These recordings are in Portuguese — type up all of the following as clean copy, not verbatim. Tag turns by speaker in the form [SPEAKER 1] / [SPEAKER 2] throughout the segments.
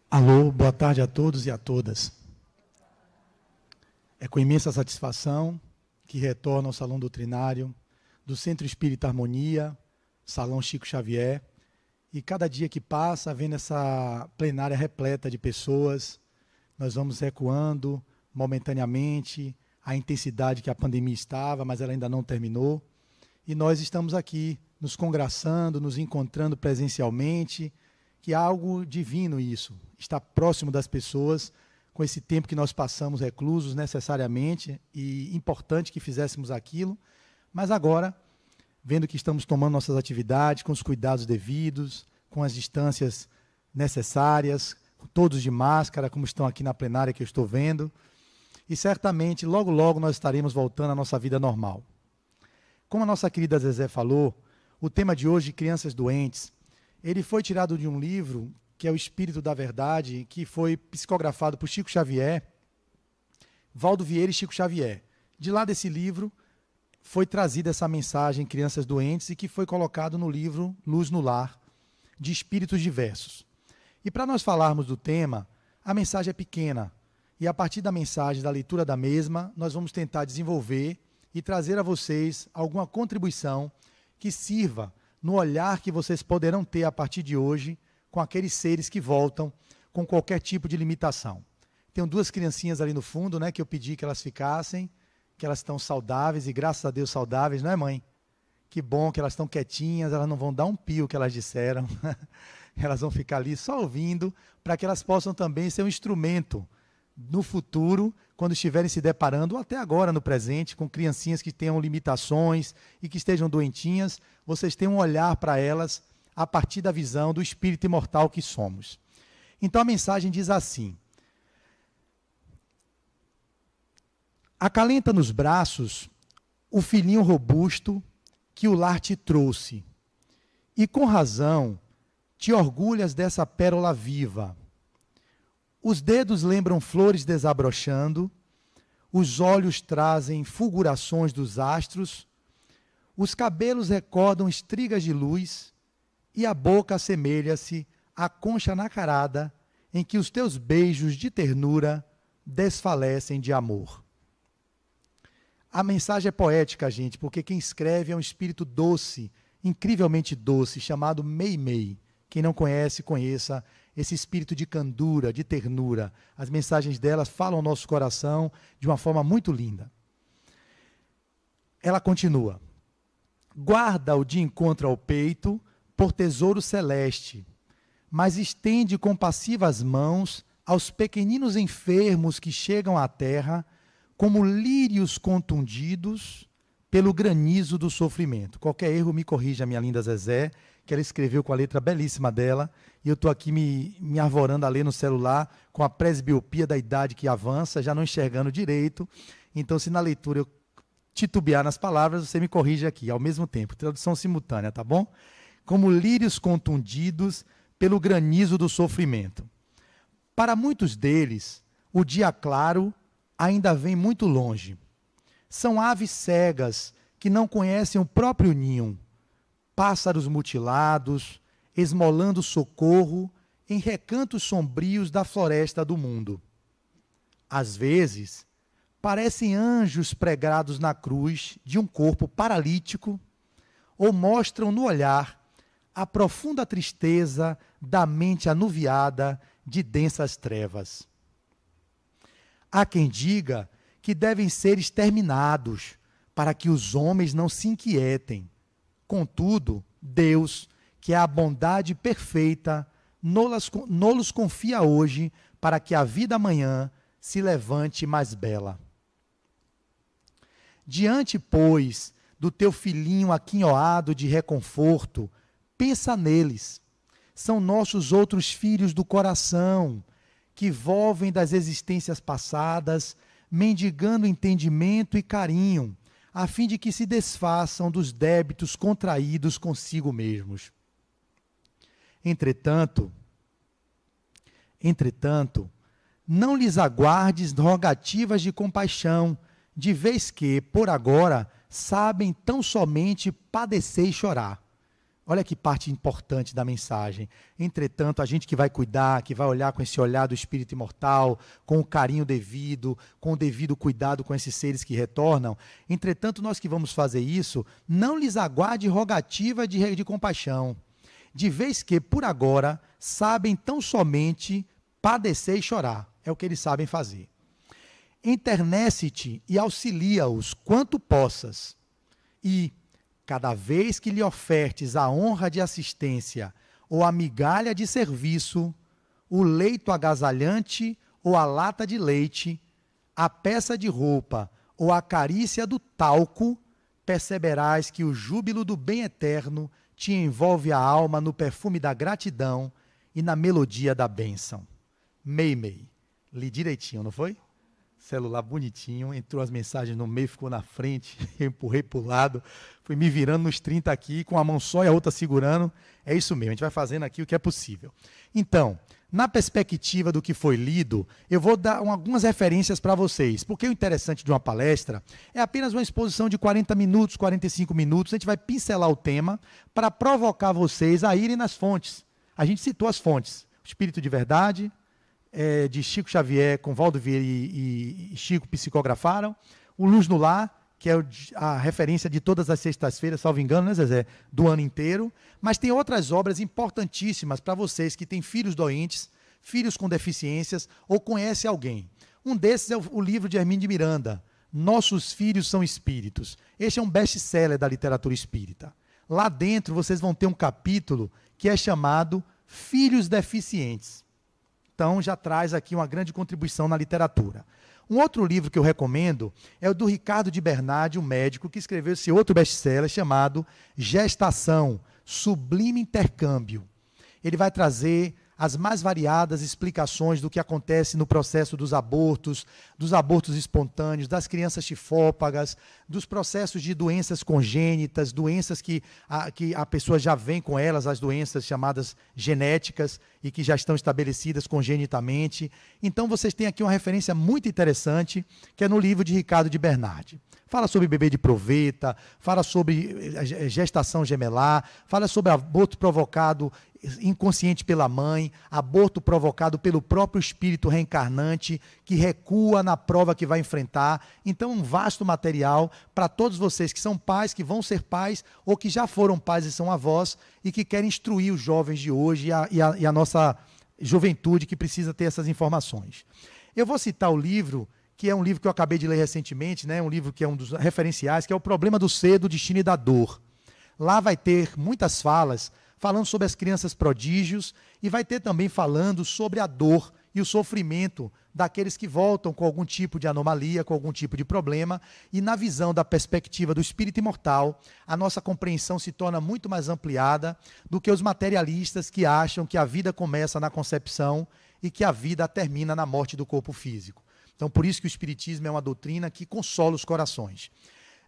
[SPEAKER 1] Alô, boa tarde a todos e a todas. É com imensa satisfação que retorno ao Salão Doutrinário do Centro Espírita Harmonia, Salão Chico Xavier, e cada dia que passa, vendo essa plenária repleta de pessoas, nós vamos recuando momentaneamente a intensidade que a pandemia estava, mas ela ainda não terminou, e nós estamos aqui nos congraçando, nos encontrando presencialmente, que há algo divino isso, estar próximo das pessoas, com esse tempo que nós passamos reclusos necessariamente, e importante que fizéssemos aquilo, mas agora, vendo que estamos tomando nossas atividades com os cuidados devidos, com as distâncias necessárias, todos de máscara, como estão aqui na plenária que eu estou vendo, e certamente, logo, logo, nós estaremos voltando à nossa vida normal. Como a nossa querida Zezé falou, o tema de hoje, crianças doentes, ele foi tirado de um livro, que é o Espírito da Verdade, que foi psicografado por Chico Xavier, Valdo Vieira e Chico Xavier. De lá desse livro, foi trazida essa mensagem, Crianças Doentes, e que foi colocado no livro Luz no Lar, de Espíritos Diversos. E para nós falarmos do tema, a mensagem é pequena, e a partir da mensagem, da leitura da mesma, nós vamos tentar desenvolver e trazer a vocês alguma contribuição que sirva no olhar que vocês poderão ter a partir de hoje com aqueles seres que voltam com qualquer tipo de limitação. Tenho duas criancinhas ali no fundo, né, que eu pedi que elas ficassem, que elas estão saudáveis, e graças a Deus saudáveis, não é, mãe? Que bom que elas estão quietinhas, elas não vão dar um pio que elas disseram, elas vão ficar ali só ouvindo, para que elas possam também ser um instrumento no futuro, quando estiverem se deparando, ou até agora no presente, com criancinhas que tenham limitações e que estejam doentinhas, vocês tenham um olhar para elas a partir da visão do espírito imortal que somos. Então a mensagem diz assim: acalenta nos braços o filhinho robusto que o lar te trouxe, e com razão te orgulhas dessa pérola viva. Os dedos lembram flores desabrochando, os olhos trazem fulgurações dos astros, os cabelos recordam estrigas de luz, e a boca assemelha-se à concha nacarada em que os teus beijos de ternura desfalecem de amor. A mensagem é poética, gente, porque quem escreve é um espírito doce, incrivelmente doce, chamado Meimei. Quem não conhece, conheça esse espírito de candura, de ternura. As mensagens delas falam ao nosso coração de uma forma muito linda. Ela continua: guarda-o de encontro ao peito por tesouro celeste, mas estende compassivas mãos aos pequeninos enfermos que chegam à terra como lírios contundidos pelo granizo do sofrimento. Qualquer erro me corrija, minha linda Zezé, que ela escreveu com a letra belíssima dela, e eu estou aqui me arvorando a ler no celular, com a presbiopia da idade que avança, já não enxergando direito. Então, se na leitura eu titubear nas palavras, você me corrige aqui, ao mesmo tempo. Tradução simultânea, tá bom? Como lírios contundidos pelo granizo do sofrimento. Para muitos deles, o dia claro ainda vem muito longe. São aves cegas que não conhecem o próprio ninho, pássaros mutilados, esmolando socorro em recantos sombrios da floresta do mundo. Às vezes, parecem anjos pregados na cruz de um corpo paralítico, ou mostram no olhar a profunda tristeza da mente anuviada de densas trevas. Há quem diga que devem ser exterminados para que os homens não se inquietem. Contudo, Deus, que é a bondade perfeita, nos confia hoje para que a vida amanhã se levante mais bela. Diante, pois, do teu filhinho aquinhoado de reconforto, pensa neles. São nossos outros filhos do coração, que volvem das existências passadas, mendigando entendimento e carinho, a fim de que se desfaçam dos débitos contraídos consigo mesmos. Entretanto, não lhes aguardes rogativas de compaixão, de vez que, por agora, sabem tão somente padecer e chorar. Olha que parte importante da mensagem. Entretanto, a gente que vai cuidar, que vai olhar com esse olhar do espírito imortal, com o carinho devido, com o devido cuidado com esses seres que retornam, entretanto, nós que vamos fazer isso, não lhes aguarde rogativa de compaixão, de vez que, por agora, sabem tão somente padecer e chorar. É o que eles sabem fazer. Enternece-te e auxilia-os quanto possas, e cada vez que lhe ofertes a honra de assistência ou a migalha de serviço, o leito agasalhante ou a lata de leite, a peça de roupa ou a carícia do talco, perceberás que o júbilo do bem eterno te envolve a alma no perfume da gratidão e na melodia da bênção. Meimei. Li direitinho, não foi? Celular bonitinho, entrou as mensagens no meio, ficou na frente, eu empurrei para o lado, fui me virando nos 30 aqui, com a mão só e a outra segurando. É isso mesmo, a gente vai fazendo aqui o que é possível. Então, na perspectiva do que foi lido, eu vou dar algumas referências para vocês, porque o interessante de uma palestra é apenas uma exposição de 40 minutos, 45 minutos, a gente vai pincelar o tema para provocar vocês a irem nas fontes. A gente citou as fontes, o Espírito de Verdade, de Chico Xavier, com Valdo Vieira e Chico psicografaram, o Luz no Lar, que é a referência de todas as sextas-feiras, salvo engano, né, Zezé? Do ano inteiro. Mas tem outras obras importantíssimas para vocês que têm filhos doentes, filhos com deficiências, ou conhecem alguém. Um desses é o livro de Hermínio de Miranda, Nossos Filhos São Espíritos. Este é um best-seller da literatura espírita. Lá dentro vocês vão ter um capítulo que é chamado Filhos Deficientes. Então, já traz aqui uma grande contribuição na literatura. Um outro livro que eu recomendo é o do Ricardo de Bernardi, um médico, que escreveu esse outro best-seller chamado Gestação, Sublime Intercâmbio. Ele vai trazer as mais variadas explicações do que acontece no processo dos abortos espontâneos, das crianças chifópagas, dos processos de doenças congênitas, doenças que a pessoa já vem com elas, as doenças chamadas genéticas e que já estão estabelecidas congenitamente. Então, vocês têm aqui uma referência muito interessante, que é no livro de Ricardo de Bernardi. Fala sobre bebê de proveta, fala sobre gestação gemelar, fala sobre aborto provocado inconsciente pela mãe, aborto provocado pelo próprio espírito reencarnante, que recua na prova que vai enfrentar. Então, um vasto material para todos vocês que são pais, que vão ser pais, ou que já foram pais e são avós, e que querem instruir os jovens de hoje e a nossa juventude que precisa ter essas informações. Eu vou citar o livro, que é um livro que eu acabei de ler recentemente, né? Um livro que é um dos referenciais, que é O Problema do Ser, do Destino e da Dor. Lá vai ter muitas falas falando sobre as crianças prodígios e vai ter também falando sobre a dor e o sofrimento daqueles que voltam com algum tipo de anomalia, com algum tipo de problema, e na visão da perspectiva do espírito imortal, a nossa compreensão se torna muito mais ampliada do que os materialistas que acham que a vida começa na concepção e que a vida termina na morte do corpo físico. Então, por isso que o Espiritismo é uma doutrina que consola os corações.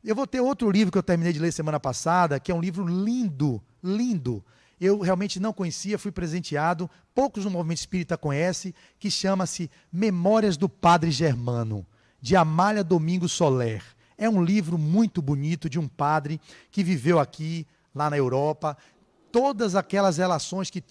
[SPEAKER 1] Eu vou ter outro livro que eu terminei de ler semana passada, que é um livro lindo, lindo. Eu realmente não conhecia, fui presenteado, poucos no movimento espírita conhecem, que chama-se Memórias do Padre Germano, de Amália Domingos Soler. É um livro muito bonito de um padre que viveu aqui, lá na Europa, todas aquelas relações que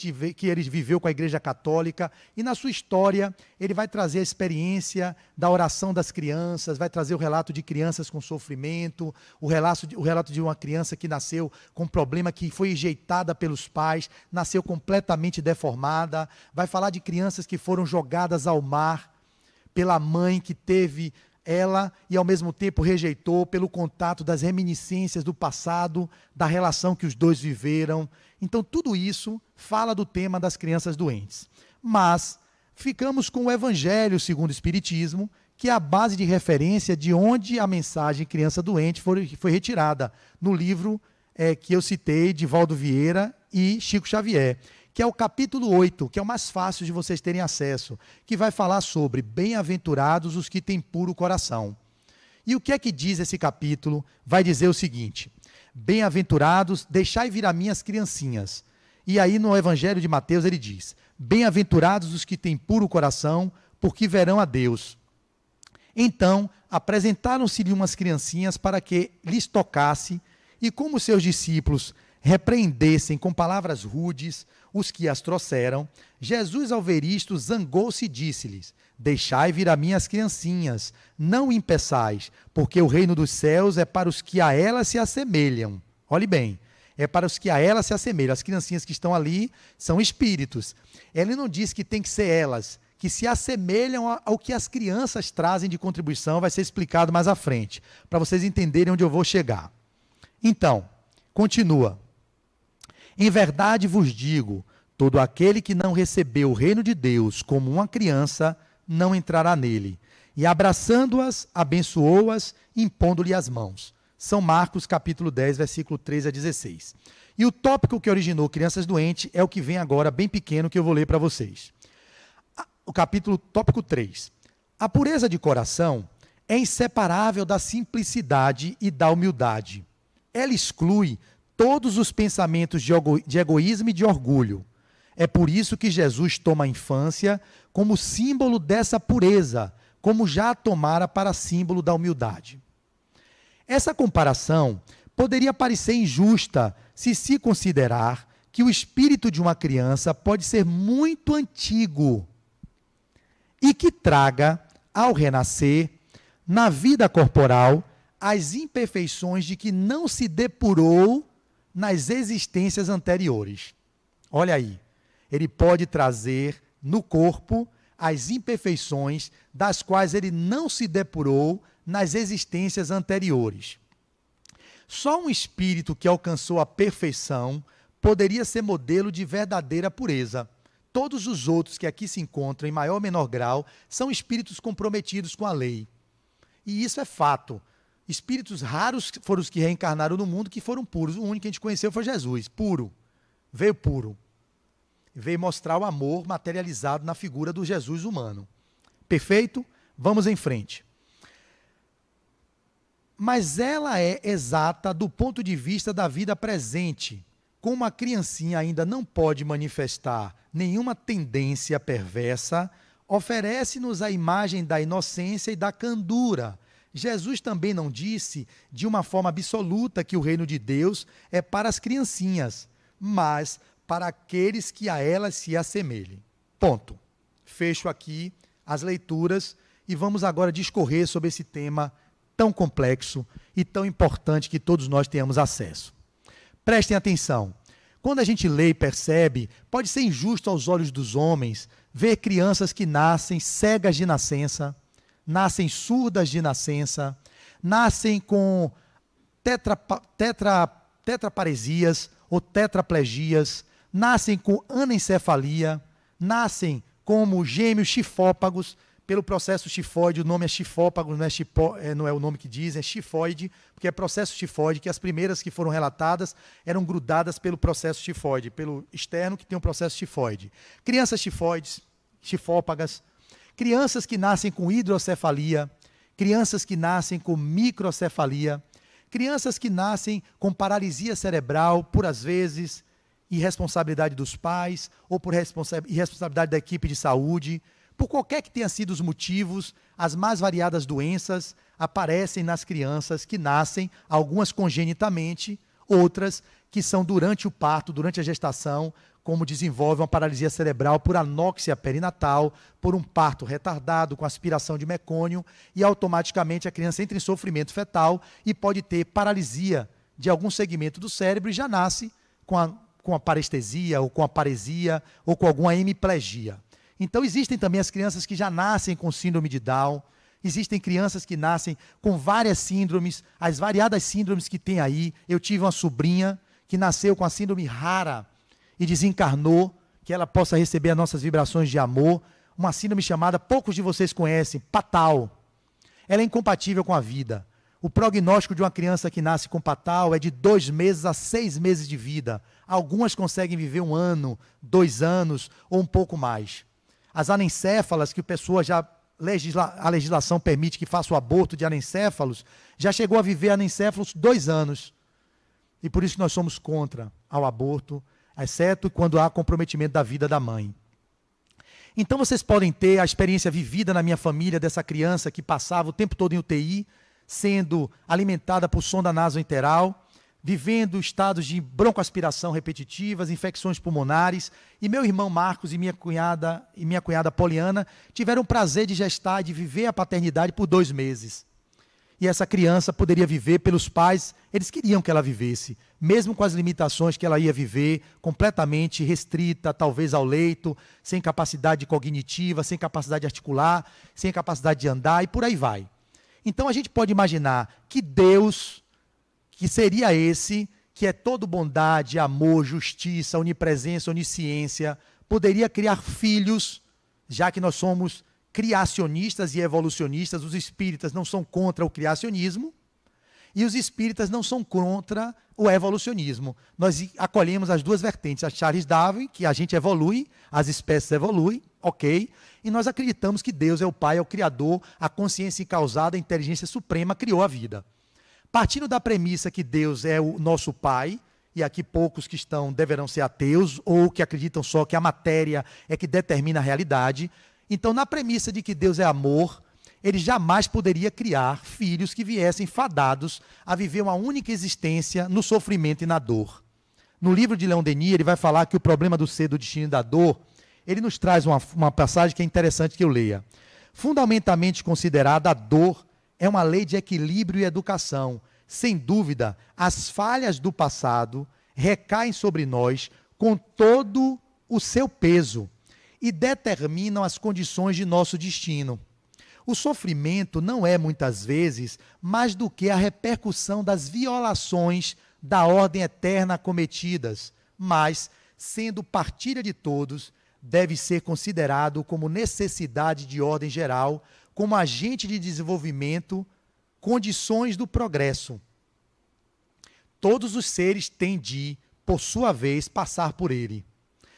[SPEAKER 1] ele viveu com a Igreja Católica, e na sua história ele vai trazer a experiência da oração das crianças, vai trazer o relato de crianças com sofrimento, o relato de uma criança que nasceu com um problema, que foi rejeitada pelos pais, nasceu completamente deformada, vai falar de crianças que foram jogadas ao mar pela mãe que teve ela e ao mesmo tempo rejeitou, pelo contato das reminiscências do passado, da relação que os dois viveram. Então, tudo isso fala do tema das crianças doentes. Mas ficamos com o Evangelho segundo o Espiritismo, que é a base de referência de onde a mensagem criança doente foi retirada, no livro que eu citei, de Valdo Vieira e Chico Xavier, que é o capítulo 8, que é o mais fácil de vocês terem acesso, que vai falar sobre bem-aventurados os que têm puro coração. E o que é que diz esse capítulo? Vai dizer o seguinte: bem-aventurados, deixai vir a mim as criancinhas. E aí no Evangelho de Mateus ele diz: bem-aventurados os que têm puro coração, porque verão a Deus. Então apresentaram-se-lhe umas criancinhas para que lhes tocasse, e como seus discípulos repreendessem com palavras rudes os que as trouxeram, Jesus, ao ver isto, zangou-se e disse-lhes: deixai vir a mim as criancinhas, não impeçais, porque o reino dos céus é para os que a elas se assemelham. Olhe bem, é para os que a elas se assemelham. As criancinhas que estão ali são espíritos. Ele não diz que tem que ser elas, que se assemelham ao que as crianças trazem de contribuição, vai ser explicado mais à frente, para vocês entenderem onde eu vou chegar. Então, continua. Em verdade vos digo, todo aquele que não recebeu o reino de Deus como uma criança, não entrará nele. E abraçando-as, abençoou-as, impondo-lhe as mãos. São Marcos, capítulo 10, versículo 13 a 16. E o tópico que originou crianças doentes é o que vem agora, bem pequeno, que eu vou ler para vocês. Tópico 3. A pureza de coração é inseparável da simplicidade e da humildade. Ela exclui todos os pensamentos de egoísmo e de orgulho. É por isso que Jesus toma a infância como símbolo dessa pureza, como já a tomara para símbolo da humildade. Essa comparação poderia parecer injusta se considerar que o espírito de uma criança pode ser muito antigo e que traga, ao renascer, na vida corporal, as imperfeições de que não se depurou nas existências anteriores. Olha aí, ele pode trazer no corpo as imperfeições das quais ele não se depurou nas existências anteriores. Só um espírito que alcançou a perfeição poderia ser modelo de verdadeira pureza. Todos os outros que aqui se encontram, em maior ou menor grau, são espíritos comprometidos com a lei. E isso é fato. Espíritos raros foram os que reencarnaram no mundo que foram puros. O único que a gente conheceu foi Jesus, puro. Veio puro. Veio mostrar o amor materializado na figura do Jesus humano. Perfeito? Vamos em frente. Mas ela é exata do ponto de vista da vida presente. Como a criancinha ainda não pode manifestar nenhuma tendência perversa, oferece-nos a imagem da inocência e da candura. Jesus também não disse de uma forma absoluta que o reino de Deus é para as criancinhas, mas para aqueles que a elas se assemelhem. Ponto. Fecho aqui as leituras e vamos agora discorrer sobre esse tema tão complexo e tão importante que todos nós tenhamos acesso. Prestem atenção. Quando a gente lê e percebe, pode ser injusto aos olhos dos homens ver crianças que nascem cegas de nascença, nascem surdas de nascença, nascem com tetraparesias ou tetraplegias, nascem com anencefalia, nascem como gêmeos chifópagos, pelo processo tifoide. O nome é chifópago, não é o nome que dizem, é chifoide, porque é processo tifoide, que as primeiras que foram relatadas eram grudadas pelo processo tifoide, pelo externo que tem um processo tifoide. Crianças tifoides, chifópagas, crianças que nascem com hidrocefalia, crianças que nascem com microcefalia, crianças que nascem com paralisia cerebral, por às vezes irresponsabilidade dos pais ou por irresponsabilidade da equipe de saúde. Por qualquer que tenha sido os motivos, as mais variadas doenças aparecem nas crianças que nascem, algumas congenitamente, outras que são durante o parto, durante a gestação, como desenvolve uma paralisia cerebral por anóxia perinatal, por um parto retardado com aspiração de mecônio, e automaticamente a criança entra em sofrimento fetal e pode ter paralisia de algum segmento do cérebro e já nasce com a parestesia, ou com a paresia, ou com alguma hemiplegia. Então, existem também as crianças que já nascem com síndrome de Down, existem crianças que nascem com várias síndromes, as variadas síndromes que tem aí. Eu tive uma sobrinha que nasceu com a síndrome rara e desencarnou, que ela possa receber as nossas vibrações de amor, uma síndrome chamada, poucos de vocês conhecem, Patal. Ela é incompatível com a vida. O prognóstico de uma criança que nasce com Patal é de 2 meses a 6 meses de vida. Algumas conseguem viver 1 ano, 2 anos ou um pouco mais. As anencéfalas, que a legislação permite que faça o aborto de anencéfalos, já chegou a viver anencéfalos 2 anos. E por isso que nós somos contra ao aborto, exceto quando há comprometimento da vida da mãe. Então vocês podem ter a experiência vivida na minha família dessa criança que passava o tempo todo em UTI, sendo alimentada por sonda nasoenteral. vivendo estados de broncoaspiração repetitivas, infecções pulmonares, e meu irmão Marcos e minha cunhada Poliana tiveram o prazer de gestar e de viver a paternidade por 2 meses. E essa criança poderia viver pelos pais, eles queriam que ela vivesse, mesmo com as limitações que ela ia viver, completamente restrita, talvez ao leito, sem capacidade cognitiva, sem capacidade articular, sem capacidade de andar, e por aí vai. Então a gente pode imaginar que Deus, que seria esse, que é todo bondade, amor, justiça, onipresença, onisciência, poderia criar filhos, já que nós somos criacionistas e evolucionistas, os espíritas não são contra o criacionismo, e os espíritas não são contra o evolucionismo. Nós acolhemos as duas vertentes, a Charles Darwin, que a gente evolui, as espécies evoluem, ok, e nós acreditamos que Deus é o Pai, é o Criador, a consciência incausada, a inteligência suprema, criou a vida. Partindo da premissa que Deus é o nosso Pai, e aqui poucos que estão deverão ser ateus, ou que acreditam só que a matéria é que determina a realidade, então na premissa de que Deus é amor, ele jamais poderia criar filhos que viessem fadados a viver uma única existência no sofrimento e na dor. No livro de Leon Denis, ele vai falar que o problema do ser, do destino e da dor, ele nos traz uma passagem que é interessante que eu leia. Fundamentalmente considerada, a dor é uma lei de equilíbrio e educação. Sem dúvida, as falhas do passado recaem sobre nós com todo o seu peso e determinam as condições de nosso destino. O sofrimento não é, muitas vezes, mais do que a repercussão das violações da ordem eterna cometidas, mas, sendo partilha de todos, deve ser considerado como necessidade de ordem geral, como agente de desenvolvimento, condições do progresso. Todos os seres têm de, por sua vez, passar por ele.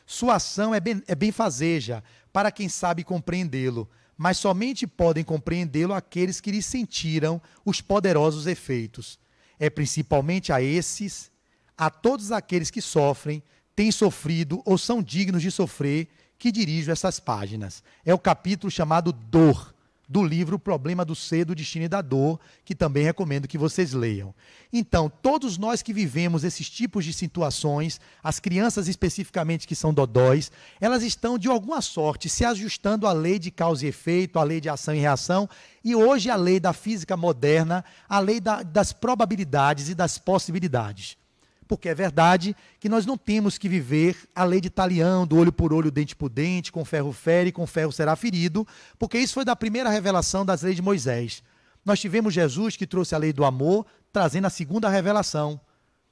[SPEAKER 1] Sua ação é benfazeja para quem sabe compreendê-lo, mas somente podem compreendê-lo aqueles que lhe sentiram os poderosos efeitos. É principalmente a esses, a todos aqueles que sofrem, têm sofrido ou são dignos de sofrer, que dirijo essas páginas. É o capítulo chamado Dor, do livro O Problema do Ser, do Destino e da Dor, que também recomendo que vocês leiam. Então, todos nós que vivemos esses tipos de situações, as crianças especificamente que são dodóis, elas estão, de alguma sorte, se ajustando à lei de causa e efeito, à lei de ação e reação, e hoje a lei da física moderna, a lei das probabilidades e das possibilidades. Porque é verdade que nós não temos que viver a lei de Talião, do olho por olho, dente por dente, com ferro fere, com ferro será ferido, porque isso foi da primeira revelação das leis de Moisés. Nós tivemos Jesus que trouxe a lei do amor, trazendo a segunda revelação,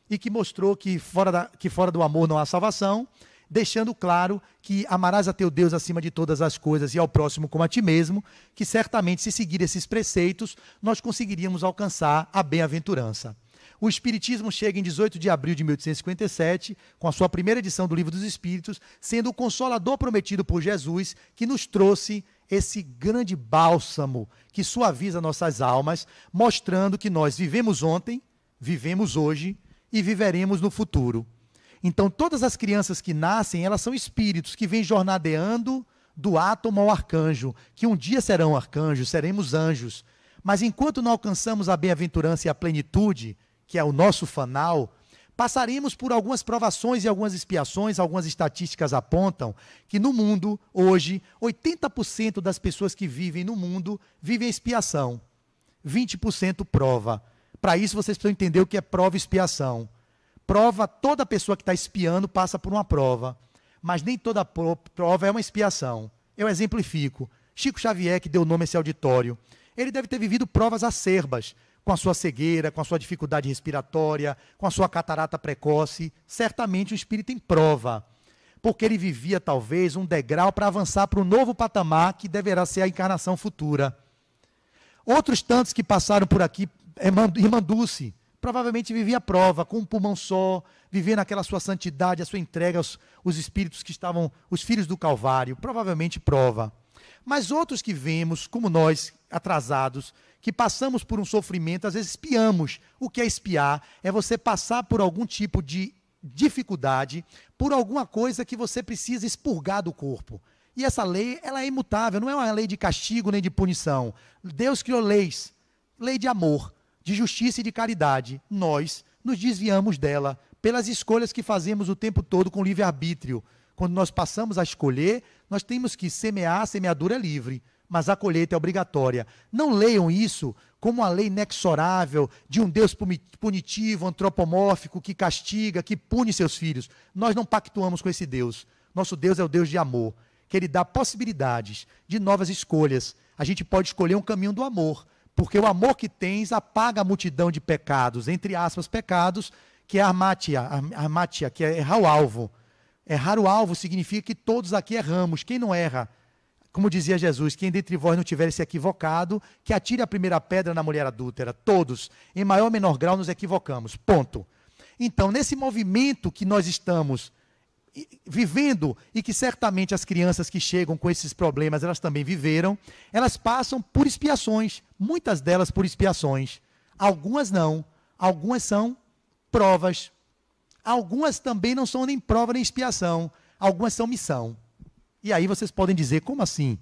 [SPEAKER 1] e que mostrou que fora do amor não há salvação, deixando claro que amarás a teu Deus acima de todas as coisas e ao próximo como a ti mesmo, que certamente se seguir esses preceitos, nós conseguiríamos alcançar a bem-aventurança. O Espiritismo chega em 18 de abril de 1857, com a sua primeira edição do Livro dos Espíritos, sendo o consolador prometido por Jesus, que nos trouxe esse grande bálsamo que suaviza nossas almas, mostrando que nós vivemos ontem, vivemos hoje e viveremos no futuro. Então, todas as crianças que nascem, elas são espíritos que vêm jornadeando do átomo ao arcanjo, que um dia serão arcanjos, seremos anjos. Mas enquanto não alcançamos a bem-aventurança e a plenitude, que é o nosso fanal, passaremos por algumas provações e algumas expiações. Algumas estatísticas apontam que no mundo, hoje, 80% das pessoas que vivem no mundo vivem expiação, 20% prova. Para isso, vocês precisam entender o que é prova e expiação. Prova, toda pessoa que está expiando passa por uma prova, mas nem toda prova é uma expiação. Eu exemplifico. Chico Xavier, que deu nome a esse auditório, ele deve ter vivido provas acerbas, com a sua cegueira, com a sua dificuldade respiratória, com a sua catarata precoce. Certamente o espírito em prova, porque ele vivia talvez um degrau para avançar para um novo patamar que deverá ser a encarnação futura. Outros tantos que passaram por aqui, Irmã Dulce, provavelmente vivia prova, com um pulmão só, vivendo aquela sua santidade, a sua entrega aos espíritos que estavam, os filhos do Calvário, provavelmente prova. Mas outros que vemos, como nós, atrasados, que passamos por um sofrimento, às vezes espiamos. O que é espiar? É você passar por algum tipo de dificuldade, por alguma coisa que você precisa expurgar do corpo. E essa lei, ela é imutável, não é uma lei de castigo nem de punição. Deus criou leis, lei de amor, de justiça e de caridade. Nós nos desviamos dela, pelas escolhas que fazemos o tempo todo com livre-arbítrio. Quando nós passamos a escolher, nós temos que semear, a semeadura é livre, mas a colheita é obrigatória. Não leiam isso como uma lei inexorável de um Deus punitivo, antropomórfico, que castiga, que pune seus filhos. Nós não pactuamos com esse Deus. Nosso Deus é o Deus de amor, que Ele dá possibilidades de novas escolhas. A gente pode escolher um caminho do amor, porque o amor que tens apaga a multidão de pecados, entre aspas, pecados, que é armátia, que é errar o alvo. Errar o alvo significa que todos aqui erramos. Quem não erra? Como dizia Jesus, quem dentre vós não tiver se equivocado, que atire a primeira pedra na mulher adúltera. Todos, em maior ou menor grau, nos equivocamos. Ponto. Então, nesse movimento que nós estamos vivendo, e que certamente as crianças que chegam com esses problemas, elas também viveram, elas passam por expiações, muitas delas por expiações. Algumas não, algumas são provas. Algumas também não são nem prova nem expiação, algumas são missão. E aí vocês podem dizer, como assim?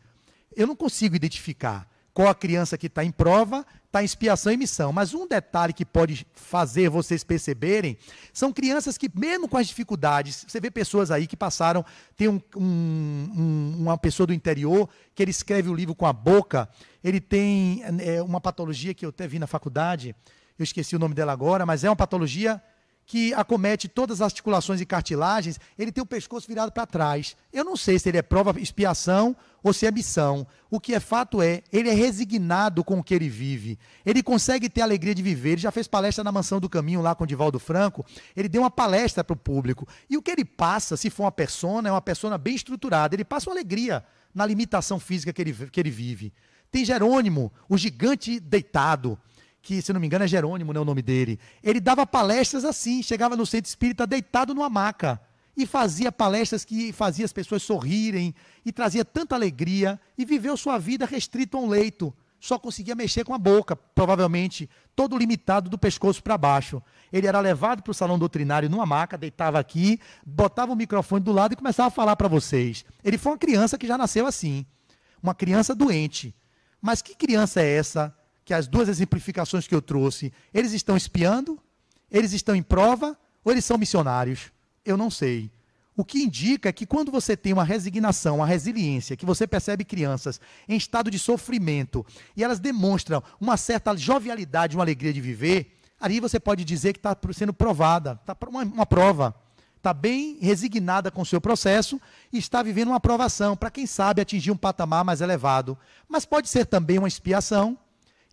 [SPEAKER 1] Eu não consigo identificar qual a criança que está em prova, está em expiação e missão. Mas um detalhe que pode fazer vocês perceberem, são crianças que, mesmo com as dificuldades, você vê pessoas aí que passaram, tem uma pessoa do interior, que ele escreve o livro com a boca, ele tem uma patologia que eu até vi na faculdade, eu esqueci o nome dela agora, mas é uma patologia que acomete todas as articulações e cartilagens, ele tem o pescoço virado para trás. Eu não sei se ele é prova, expiação ou se é missão. O que é fato é, ele é resignado com o que ele vive. Ele consegue ter a alegria de viver. Ele já fez palestra na Mansão do Caminho, lá com o Divaldo Franco. Ele deu uma palestra para o público. E o que ele passa, se for uma persona, é uma persona bem estruturada. Ele passa uma alegria na limitação física que ele vive. Tem Jerônimo, o gigante deitado, que, se não me engano, é Jerônimo, não é o nome dele. Ele dava palestras assim, chegava no centro espírita deitado numa maca, e fazia palestras que fazia as pessoas sorrirem, e trazia tanta alegria, e viveu sua vida restrito a um leito. Só conseguia mexer com a boca, provavelmente, todo limitado do pescoço para baixo. Ele era levado para o salão doutrinário numa maca, deitava aqui, botava o microfone do lado e começava a falar para vocês. Ele foi uma criança que já nasceu assim, uma criança doente. Mas que criança é essa? Que as duas exemplificações que eu trouxe, eles estão espiando, eles estão em prova, ou eles são missionários? Eu não sei. O que indica é que quando você tem uma resignação, uma resiliência, que você percebe crianças em estado de sofrimento, e elas demonstram uma certa jovialidade, uma alegria de viver, ali você pode dizer que está sendo provada, está uma prova. Está bem resignada com o seu processo e está vivendo uma provação, para quem sabe atingir um patamar mais elevado. Mas pode ser também uma expiação,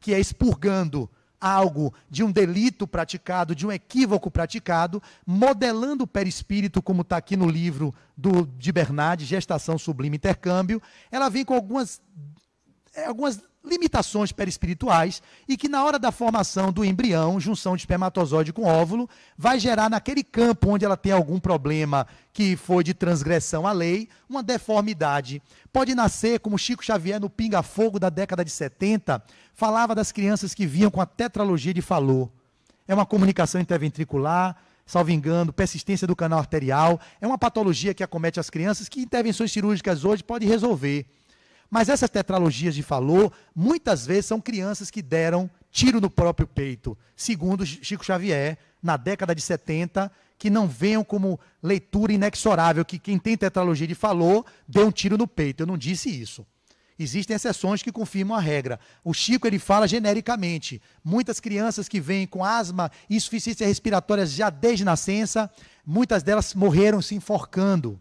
[SPEAKER 1] que é expurgando algo de um delito praticado, de um equívoco praticado, modelando o perispírito, como está aqui no livro de Bernard, Gestação Sublime Intercâmbio. Ela vem com algumas limitações perispirituais e que na hora da formação do embrião, junção de espermatozoide com óvulo, vai gerar naquele campo onde ela tem algum problema que foi de transgressão à lei, uma deformidade. Pode nascer, como Chico Xavier no Pinga Fogo da década de 70, falava das crianças que vinham com a tetralogia de Fallot. É uma comunicação interventricular, salvo engano, persistência do canal arterial, é uma patologia que acomete as crianças que intervenções cirúrgicas hoje podem resolver. Mas essas tetralogias de Fallot, muitas vezes são crianças que deram tiro no próprio peito, segundo Chico Xavier, na década de 70, que não venham como leitura inexorável, que quem tem tetralogia de Fallot deu um tiro no peito. Eu não disse isso. Existem exceções que confirmam a regra. O Chico ele fala genericamente. Muitas crianças que vêm com asma e insuficiência respiratória já desde nascença, muitas delas morreram se enforcando.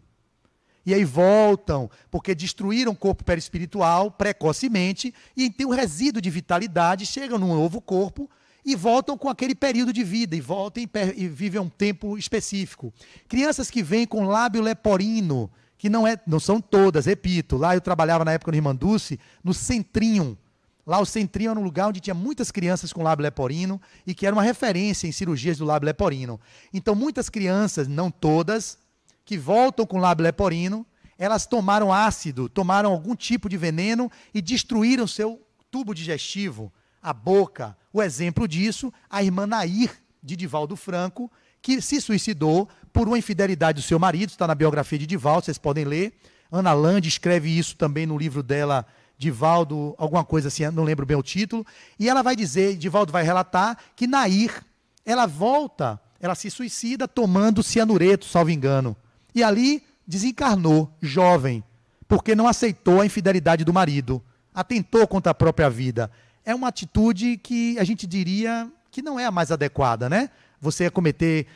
[SPEAKER 1] E aí voltam, porque destruíram o corpo perispiritual precocemente, e tem um resíduo de vitalidade, chegam num novo corpo e voltam com aquele período de vida, e voltam e vivem um tempo específico. Crianças que vêm com lábio leporino, que não são todas, repito, lá eu trabalhava na época no Irmã Dulce, no Centrinho. Lá o Centrinho era um lugar onde tinha muitas crianças com lábio leporino, e que era uma referência em cirurgias do lábio leporino. Então muitas crianças, não todas, que voltam com lábio leporino, elas tomaram ácido, tomaram algum tipo de veneno e destruíram seu tubo digestivo, a boca. O exemplo disso, a irmã Nair, de Divaldo Franco, que se suicidou por uma infidelidade do seu marido, está na biografia de Divaldo, vocês podem ler. Ana Land escreve isso também no livro dela, Divaldo, alguma coisa assim, não lembro bem o título. E ela vai dizer, Divaldo vai relatar, que Nair, ela volta, ela se suicida tomando cianureto, salvo engano. E ali desencarnou, jovem, porque não aceitou a infidelidade do marido, atentou contra a própria vida. É uma atitude que a gente diria que não é a mais adequada, né? Você cometer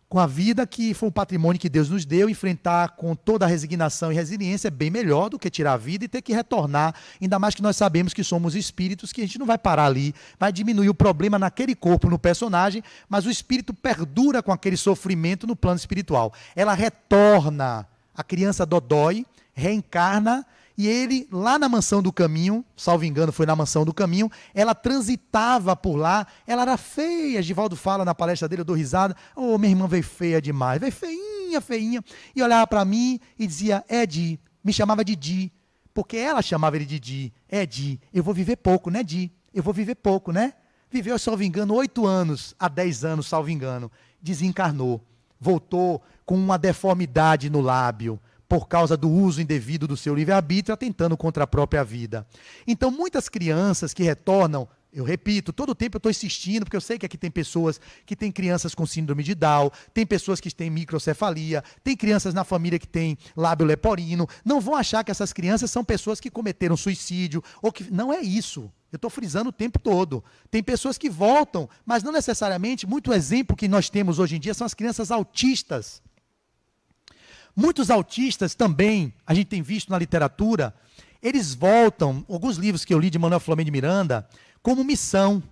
[SPEAKER 1] com a vida que foi um patrimônio que Deus nos deu, enfrentar com toda a resignação e resiliência é bem melhor do que tirar a vida e ter que retornar, ainda mais que nós sabemos que somos espíritos, que a gente não vai parar ali, vai diminuir o problema naquele corpo, no personagem, mas o espírito perdura com aquele sofrimento no plano espiritual. Ela retorna, a criança dodói, reencarna, e ele, lá na Mansão do Caminho, salvo engano, foi na Mansão do Caminho, ela transitava por lá, ela era feia, Givaldo fala na palestra dele, eu dou risada, oh, minha irmã veio feia demais, veio feinha, feinha, e olhava para mim e dizia, Edi, me chamava de Di, porque ela chamava ele de Di, Edi, eu vou viver pouco, né, Di? Eu vou viver pouco, né? Viveu, salvo engano, 8 anos, a 10 anos, salvo engano, desencarnou, voltou com uma deformidade no lábio, por causa do uso indevido do seu livre-arbítrio, atentando contra a própria vida. Então, muitas crianças que retornam, eu repito, todo o tempo eu estou insistindo, porque eu sei que aqui tem pessoas que têm crianças com síndrome de Down, tem pessoas que têm microcefalia, tem crianças na família que têm lábio leporino, não vão achar que essas crianças são pessoas que cometeram suicídio, ou que não é isso. Eu estou frisando o tempo todo. Tem pessoas que voltam, mas não necessariamente, muito exemplo que nós temos hoje em dia são as crianças autistas. Muitos autistas também, a gente tem visto na literatura, eles voltam, alguns livros que eu li de Manuel Flamengo de Miranda, como missão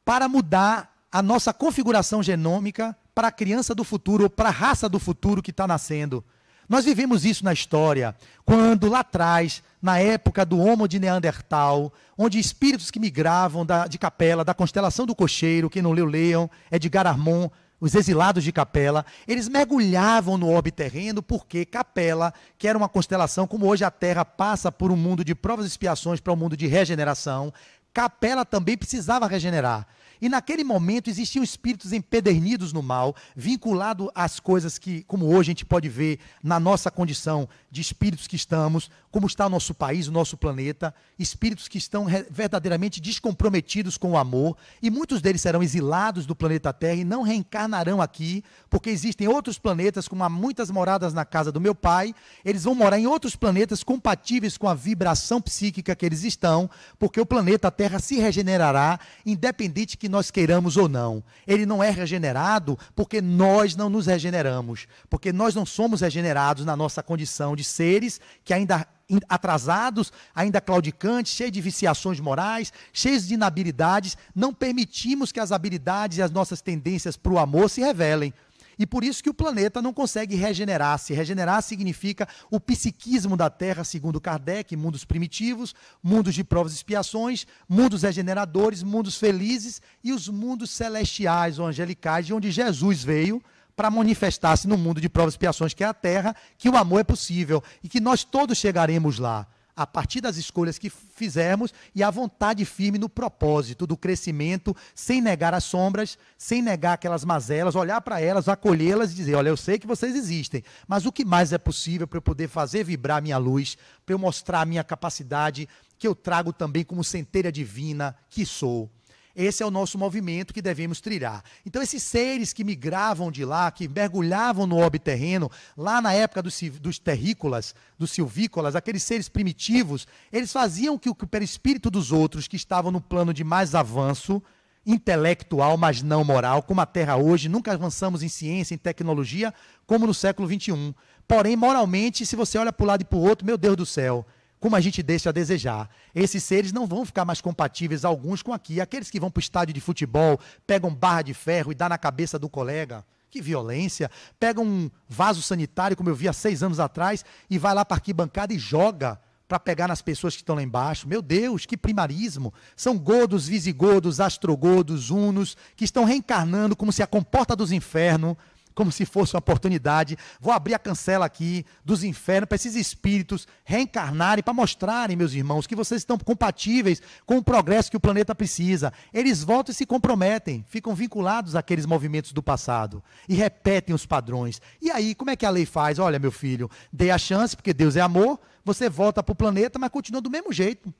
[SPEAKER 1] para mudar a nossa configuração genômica para a criança do futuro, ou para a raça do futuro que está nascendo. Nós vivemos isso na história, quando lá atrás, na época do Homo de Neandertal, onde espíritos que migravam de Capela, da constelação do Cocheiro, quem não leu, leiam, Edgar Armond, os exilados de Capela, eles mergulhavam no orbe terreno porque Capela, que era uma constelação, como hoje a Terra passa por um mundo de provas e expiações para um mundo de regeneração, Capela também precisava regenerar. E naquele momento existiam espíritos empedernidos no mal, vinculados às coisas que, como hoje a gente pode ver na nossa condição de espíritos que estamos, como está o nosso país, o nosso planeta, espíritos que estão verdadeiramente descomprometidos com o amor, e muitos deles serão exilados do planeta Terra e não reencarnarão aqui, porque existem outros planetas, como há muitas moradas na casa do meu pai, eles vão morar em outros planetas compatíveis com a vibração psíquica que eles estão, porque o planeta Terra se regenerará, independente que nós queiramos ou não. Ele não é regenerado porque nós não nos regeneramos, porque nós não somos regenerados na nossa condição de seres que ainda atrasados, ainda claudicantes, cheios de viciações morais, cheios de inabilidades, não permitimos que as habilidades e as nossas tendências para o amor se revelem. E por isso que o planeta não consegue regenerar-se. Regenerar significa o psiquismo da Terra, segundo Kardec, mundos primitivos, mundos de provas e expiações, mundos regeneradores, mundos felizes e os mundos celestiais ou angelicais, de onde Jesus veio para manifestar-se no mundo de provas e expiações, que é a Terra, que o amor é possível e que nós todos chegaremos lá, a partir das escolhas que fizermos e a vontade firme no propósito do crescimento, sem negar as sombras, sem negar aquelas mazelas, olhar para elas, acolhê-las e dizer, olha, eu sei que vocês existem, mas o que mais é possível para eu poder fazer vibrar a minha luz, para eu mostrar a minha capacidade, que eu trago também como centelha divina que sou. Esse é o nosso movimento que devemos trilhar. Então, esses seres que migravam de lá, que mergulhavam no orbe terreno, lá na época dos terrícolas, dos silvícolas, aqueles seres primitivos, eles faziam que o perispírito dos outros, que estavam no plano de mais avanço, intelectual, mas não moral, como a Terra hoje, nunca avançamos em ciência, em tecnologia, como no século XXI. Porém, moralmente, se você olha para um lado e para o outro, meu Deus do céu, como a gente deixa a desejar. Esses seres não vão ficar mais compatíveis, alguns com aqui. Aqueles que vão para o estádio de futebol, pegam barra de ferro e dá na cabeça do colega. Que violência. Pegam um vaso sanitário, como eu vi há 6 anos atrás, e vai lá para a arquibancada e joga para pegar nas pessoas que estão lá embaixo. Meu Deus, que primarismo. São godos, visigodos, astrogodos, hunos, que estão reencarnando como se a comporta dos infernos, como se fosse uma oportunidade. Vou abrir a cancela aqui dos infernos para esses espíritos reencarnarem, para mostrarem, meus irmãos, que vocês estão compatíveis com o progresso que o planeta precisa. Eles voltam e se comprometem, ficam vinculados àqueles movimentos do passado e repetem os padrões. E aí, como é que a lei faz? Olha, meu filho, dê a chance, porque Deus é amor, você volta para o planeta, mas continua do mesmo jeito.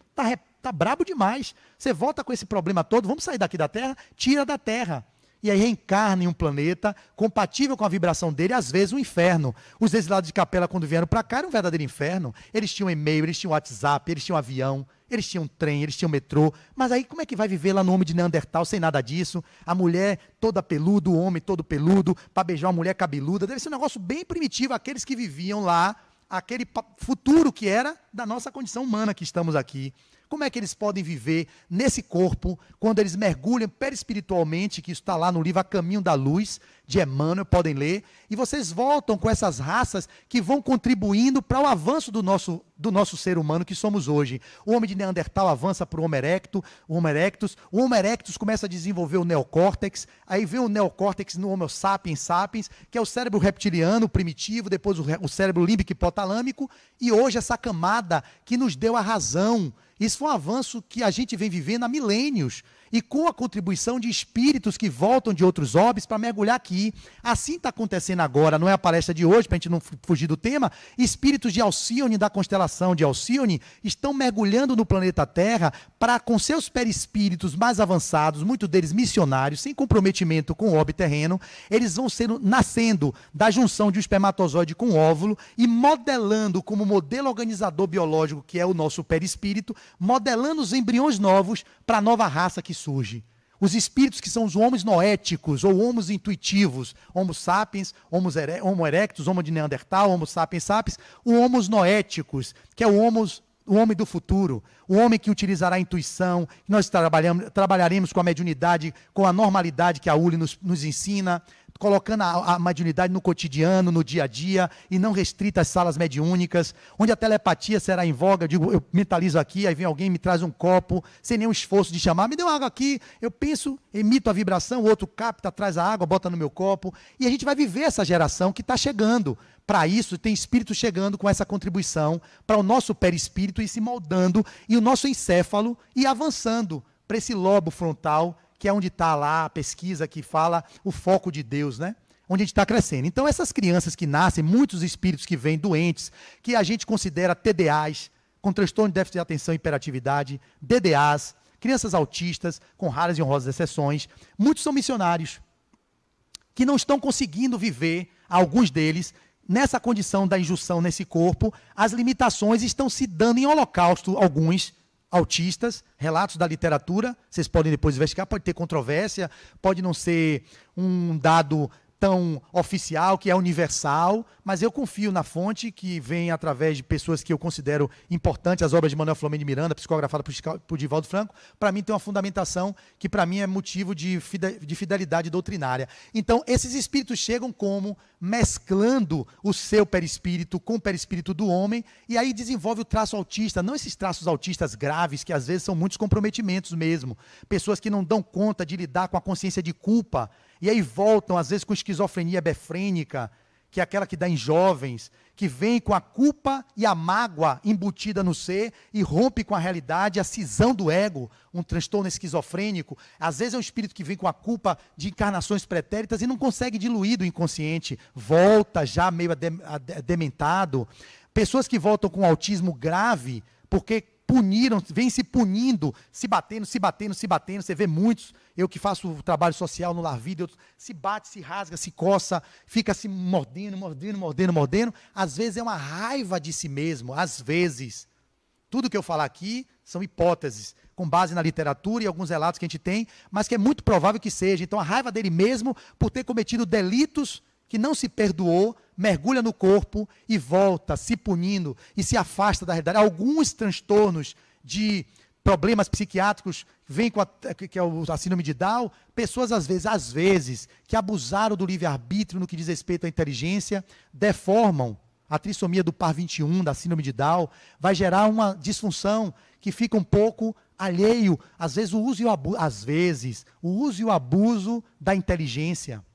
[SPEAKER 1] Tá brabo demais. Você volta com esse problema todo, vamos sair daqui da Terra? Tira da Terra. e aí reencarna em um planeta compatível com a vibração dele, às vezes um inferno. Os exilados de Capela, quando vieram para cá, era um verdadeiro inferno. Eles tinham e-mail, eles tinham WhatsApp, eles tinham avião, eles tinham trem, eles tinham metrô. Mas aí como é que vai viver lá no homem de Neandertal sem nada disso? A mulher toda peluda, o homem todo peludo, para beijar uma mulher cabeluda. Deve ser um negócio bem primitivo, aqueles que viviam lá, aquele futuro que era da nossa condição humana que estamos aqui. Como é que eles podem viver nesse corpo, quando eles mergulham perispiritualmente, que isso está lá no livro A Caminho da Luz, de Emmanuel, podem ler, e vocês voltam com essas raças que vão contribuindo para o avanço do nosso ser humano que somos hoje. O homem de Neandertal avança para o Homo erectus, o Homo erectus começa a desenvolver o neocórtex, aí vem o neocórtex no Homo sapiens sapiens, que é o cérebro reptiliano, primitivo, depois o cérebro límbico hipotalâmico, e hoje essa camada que nos deu a razão. Isso foi um avanço que a gente vem vivendo há milênios, e com a contribuição de espíritos que voltam de outros orbes para mergulhar aqui. Assim está acontecendo agora, não é a palestra de hoje, para a gente não fugir do tema. Espíritos de Alcíone, da constelação de Alcíone, estão mergulhando no planeta Terra para, com seus perispíritos mais avançados, muitos deles missionários, sem comprometimento com o orbe terreno, eles vão nascendo da junção de um espermatozoide com um óvulo e modelando como modelo organizador biológico, que é o nosso perispírito, modelando os embriões novos para a nova raça que surge. Os espíritos que são os homens noéticos ou homos intuitivos, Homo sapiens, Homo erectus, Homo de Neandertal, Homo sapiens sapiens, os homos noéticos, que é o homem do futuro, o homem que utilizará a intuição, que nós trabalharemos com a mediunidade, com a normalidade que a ULI nos ensina, colocando a mediunidade no cotidiano, no dia a dia, e não restrita às salas mediúnicas, onde a telepatia será em voga. Eu mentalizo aqui, aí vem alguém, me traz um copo, sem nenhum esforço de chamar, me deu água aqui, eu penso, emito a vibração, o outro capta, traz a água, bota no meu copo, e a gente vai viver essa geração que está chegando. Para isso, tem espírito chegando com essa contribuição para o nosso perispírito e se moldando, e o nosso encéfalo e avançando para esse lobo frontal, que é onde está lá a pesquisa que fala o foco de Deus, né? Onde a gente está crescendo. Então, essas crianças que nascem, muitos espíritos que vêm doentes, que a gente considera TDAs, com transtorno de déficit de atenção e hiperatividade, DDAs, crianças autistas, com raras e honrosas exceções, muitos são missionários, que não estão conseguindo viver, alguns deles, nessa condição da injunção nesse corpo. As limitações estão se dando em holocausto, alguns autistas, relatos da literatura, vocês podem depois investigar, pode ter controvérsia, pode não ser um dado tão oficial, que é universal, mas eu confio na fonte que vem através de pessoas que eu considero importantes, as obras de Manuel Flamengo de Miranda, psicografada por Divaldo Franco, para mim tem uma fundamentação que para mim é motivo de fidelidade doutrinária. Então, esses espíritos chegam como mesclando o seu perispírito com o perispírito do homem, e aí desenvolve o traço autista, não esses traços autistas graves, que às vezes são muitos comprometimentos mesmo, pessoas que não dão conta de lidar com a consciência de culpa, e aí voltam, às vezes, com esquizofrenia befrênica, que é aquela que dá em jovens, que vem com a culpa e a mágoa embutida no ser e rompe com a realidade, a cisão do ego, um transtorno esquizofrênico. Às vezes é um espírito que vem com a culpa de encarnações pretéritas e não consegue diluir do inconsciente, volta já meio dementado. Pessoas que voltam com autismo grave, porque vem se punindo, se batendo, você vê muitos, eu que faço trabalho social no Lar Vida, se bate, se rasga, se coça, fica se mordendo, às vezes é uma raiva de si mesmo, às vezes. Tudo que eu falar aqui são hipóteses, com base na literatura e alguns relatos que a gente tem, mas que é muito provável que seja. Então a raiva dele mesmo, por ter cometido delitos que não se perdoou, mergulha no corpo e volta se punindo e se afasta da realidade. Alguns transtornos de problemas psiquiátricos vêm com que é a síndrome de Down, pessoas às vezes, que abusaram do livre-arbítrio no que diz respeito à inteligência, deformam a trissomia do par 21, da síndrome de Down, vai gerar uma disfunção que fica um pouco alheio, às vezes o uso e o abuso da inteligência.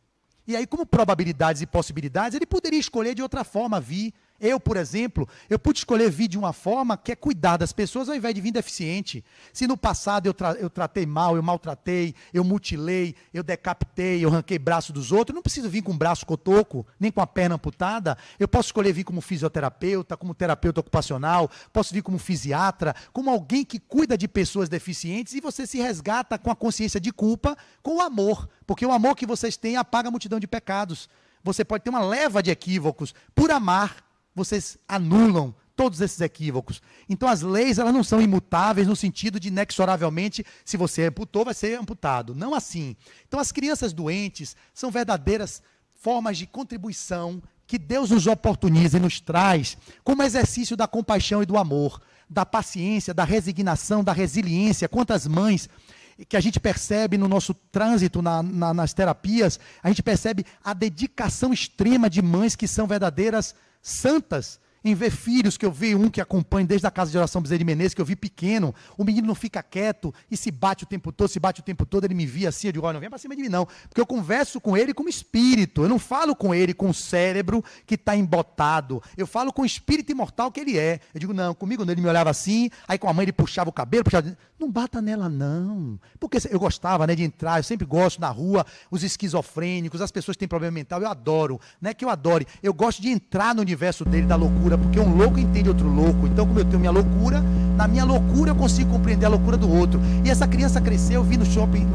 [SPEAKER 1] E aí, como probabilidades e possibilidades, ele poderia escolher de outra forma vir Eu, por exemplo, eu pude escolher vir de uma forma que é cuidar das pessoas ao invés de vir deficiente. Se no passado eu tratei mal, eu maltratei, eu mutilei, eu decapitei, eu arranquei braço dos outros, eu não preciso vir com um braço cotoco, nem com a perna amputada. Eu posso escolher vir como fisioterapeuta, como terapeuta ocupacional, posso vir como fisiatra, como alguém que cuida de pessoas deficientes, e você se resgata com a consciência de culpa, com o amor. Porque o amor que vocês têm apaga a multidão de pecados. Você pode ter uma leva de equívocos. Por amar, vocês anulam todos esses equívocos. Então as leis, elas não são imutáveis no sentido de inexoravelmente, se você amputou, vai ser amputado. Não assim. Então as crianças doentes são verdadeiras formas de contribuição que Deus nos oportuniza e nos traz como exercício da compaixão e do amor, da paciência, da resignação, da resiliência. Quantas mães que a gente percebe no nosso trânsito nas terapias, a gente percebe a dedicação extrema de mães que são verdadeiras santas, em ver filhos, que eu vi um que acompanha desde a casa de oração Bezerra de Menezes, que eu vi pequeno, o menino não fica quieto e se bate o tempo todo, ele me via assim, eu digo, olha, não vem para cima de mim não, porque eu converso com ele como espírito, eu não falo com ele com o cérebro que está embotado, eu falo com o espírito imortal que ele é. Eu digo, não, comigo não, ele me olhava assim, aí com a mãe ele puxava o cabelo, não bata nela não, porque eu gostava, né, de entrar, eu sempre gosto na rua, os esquizofrênicos, as pessoas que têm problema mental, eu adoro, não é que eu adore, eu gosto de entrar no universo dele, da loucura, porque um louco entende outro louco. Então, como eu tenho minha loucura, na minha loucura eu consigo compreender a loucura do outro. E essa criança cresceu, eu vi no shopping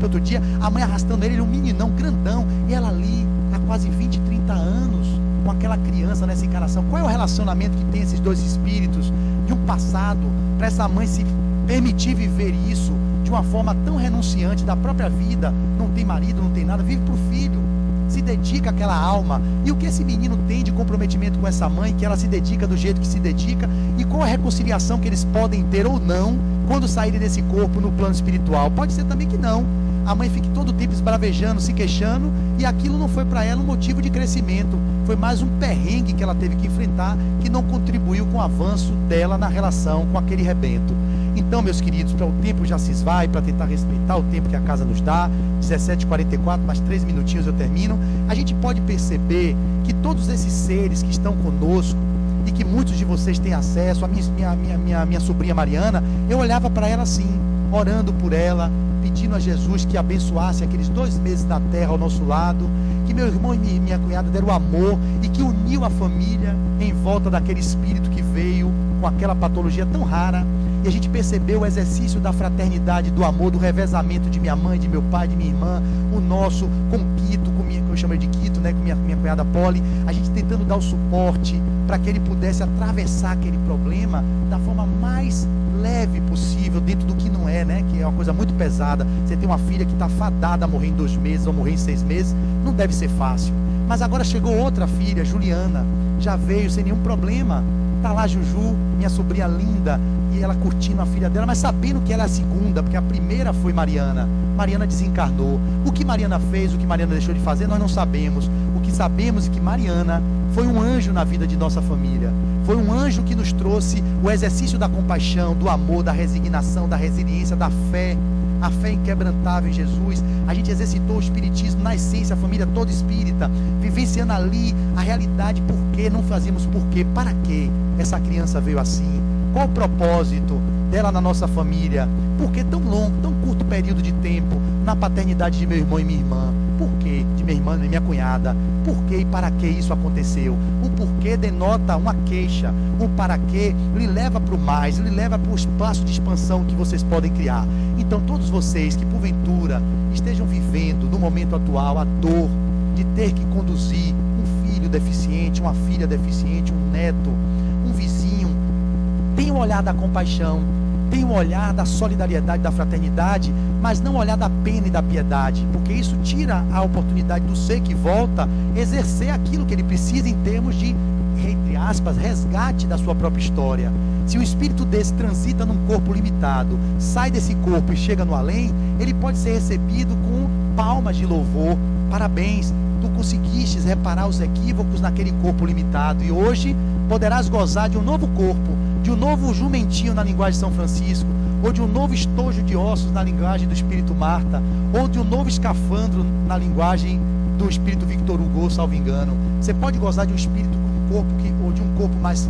[SPEAKER 1] outro dia, a mãe arrastando ele, um meninão grandão, e ela ali, há quase 20, 30 anos, com aquela criança nessa encarnação. Qual é o relacionamento que tem esses dois espíritos de um passado, para essa mãe se permitir viver isso de uma forma tão renunciante da própria vida, não tem marido, não tem nada, vive para o filho, se dedica àquela alma. E o que esse menino tem de comprometimento com essa mãe, que ela se dedica do jeito que se dedica, e qual a reconciliação que eles podem ter ou não quando saírem desse corpo no plano espiritual? Pode ser também que não, a mãe fique todo o tempo esbravejando, se queixando, e aquilo não foi para ela um motivo de crescimento, foi mais um perrengue que ela teve que enfrentar, que não contribuiu com o avanço dela na relação com aquele rebento. Então, meus queridos, para o tempo já se esvai, para tentar respeitar o tempo que a casa nos dá, 17h44, mais 3 minutinhos eu termino, a gente pode perceber que todos esses seres que estão conosco, e que muitos de vocês têm acesso, a minha sobrinha Mariana, eu olhava para ela assim, orando por ela, pedindo a Jesus que abençoasse aqueles 2 meses na terra ao nosso lado, que meu irmão e minha cunhada deram amor, e que uniu a família em volta daquele espírito que veio com aquela patologia tão rara. E a gente percebeu o exercício da fraternidade, do amor, do revezamento de minha mãe, de meu pai, de minha irmã, o nosso com Quito, que eu chamo de Quito, né, com minha cunhada Polly, a gente tentando dar o suporte para que ele pudesse atravessar aquele problema da forma mais leve possível, dentro do que não é, né, que é uma coisa muito pesada. Você tem uma filha que está fadada a morrer em 2 meses ou morrer em 6 meses, não deve ser fácil. Mas agora chegou outra filha, Juliana, já veio sem nenhum problema. Está lá Juju, minha sobrinha linda, e ela curtindo a filha dela, mas sabendo que ela é a segunda, porque a primeira foi Mariana. Mariana desencarnou. O que Mariana fez, o que Mariana deixou de fazer, nós não sabemos. O que sabemos é que Mariana foi um anjo na vida de nossa família. Foi um anjo que nos trouxe o exercício da compaixão, do amor, da resignação, da resiliência, da fé. A fé inquebrantável em Jesus. A gente exercitou o espiritismo na essência, a família toda espírita, vivenciando ali a realidade. Por que não fazíamos? Por quê? Para que essa criança veio assim? Qual o propósito dela na nossa família? Por que tão longo, tão curto período de tempo na paternidade de meu irmão e minha irmã? Por que de minha irmã e minha cunhada? Por que e para que isso aconteceu? O porquê denota uma queixa. O para que lhe leva para o mais, lhe leva para o espaço de expansão que vocês podem criar. Então todos vocês que porventura estejam vivendo no momento atual a dor de ter que conduzir um filho deficiente, uma filha deficiente, um neto, um vizinho, tem um olhar da compaixão, tem um olhar da solidariedade, da fraternidade, mas não um olhar da pena e da piedade, porque isso tira a oportunidade do ser que volta exercer aquilo que ele precisa em termos de, entre aspas, resgate da sua própria história. Se um espírito desse transita num corpo limitado, sai desse corpo e chega no além, ele pode ser recebido com palmas de louvor. Parabéns, tu conseguistes reparar os equívocos naquele corpo limitado, e hoje poderás gozar de um novo corpo, de um novo jumentinho na linguagem de São Francisco, ou de um novo estojo de ossos na linguagem do Espírito Marta, ou de um novo escafandro na linguagem do Espírito Victor Hugo, salvo engano. Você pode gozar de um espírito com um corpo ou de um corpo mais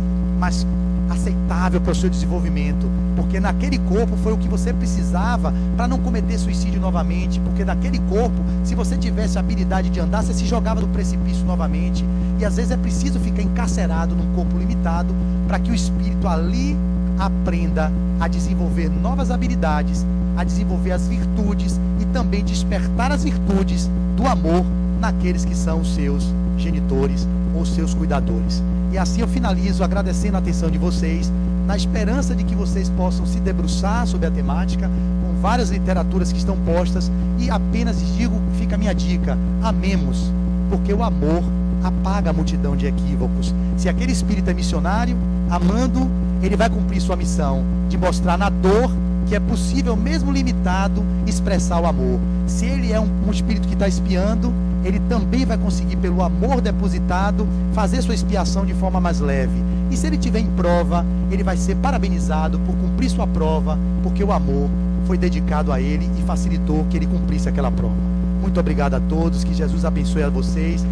[SPEAKER 1] aceitável para o seu desenvolvimento, porque naquele corpo foi o que você precisava para não cometer suicídio novamente, porque naquele corpo, se você tivesse a habilidade de andar, você se jogava do precipício novamente, e às vezes é preciso ficar encarcerado num corpo limitado, para que o espírito ali aprenda a desenvolver novas habilidades, a desenvolver as virtudes, e também despertar as virtudes do amor naqueles que são os seus genitores ou seus cuidadores. E assim eu finalizo agradecendo a atenção de vocês, na esperança de que vocês possam se debruçar sobre a temática, com várias literaturas que estão postas, e apenas digo, fica a minha dica: amemos, porque o amor apaga a multidão de equívocos. Se aquele espírito é missionário, amando, ele vai cumprir sua missão de mostrar na dor que é possível, mesmo limitado, expressar o amor. Se ele é um espírito que está espiando, ele também vai conseguir, pelo amor depositado, fazer sua expiação de forma mais leve. E se ele estiver em prova, ele vai ser parabenizado por cumprir sua prova, porque o amor foi dedicado a ele e facilitou que ele cumprisse aquela prova. Muito obrigado a todos, que Jesus abençoe a vocês,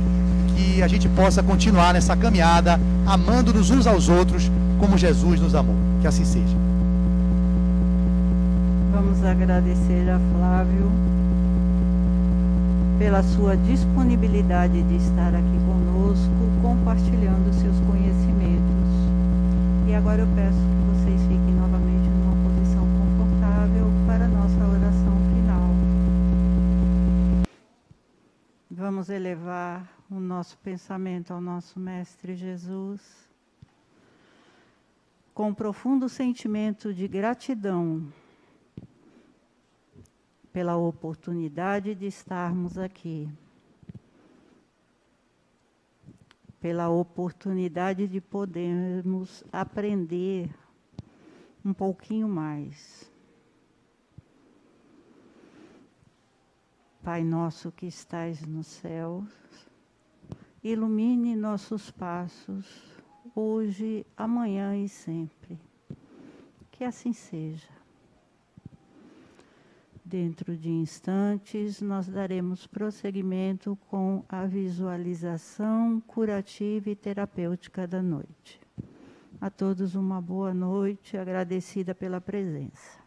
[SPEAKER 1] que a gente possa continuar nessa caminhada, amando-nos uns aos outros, como Jesus nos amou. Que assim seja.
[SPEAKER 2] Vamos agradecer a Flávio pela sua disponibilidade de estar aqui conosco, compartilhando seus conhecimentos. E agora eu peço que vocês fiquem novamente numa posição confortável para a nossa oração final. Vamos elevar o nosso pensamento ao nosso Mestre Jesus, com um profundo sentimento de gratidão pela oportunidade de estarmos aqui, pela oportunidade de podermos aprender um pouquinho mais. Pai nosso que estais nos céus, ilumine nossos passos, hoje, amanhã e sempre. Que assim seja. Dentro de instantes, nós daremos prosseguimento com a visualização curativa e terapêutica da noite. A todos uma boa noite, agradecida pela presença.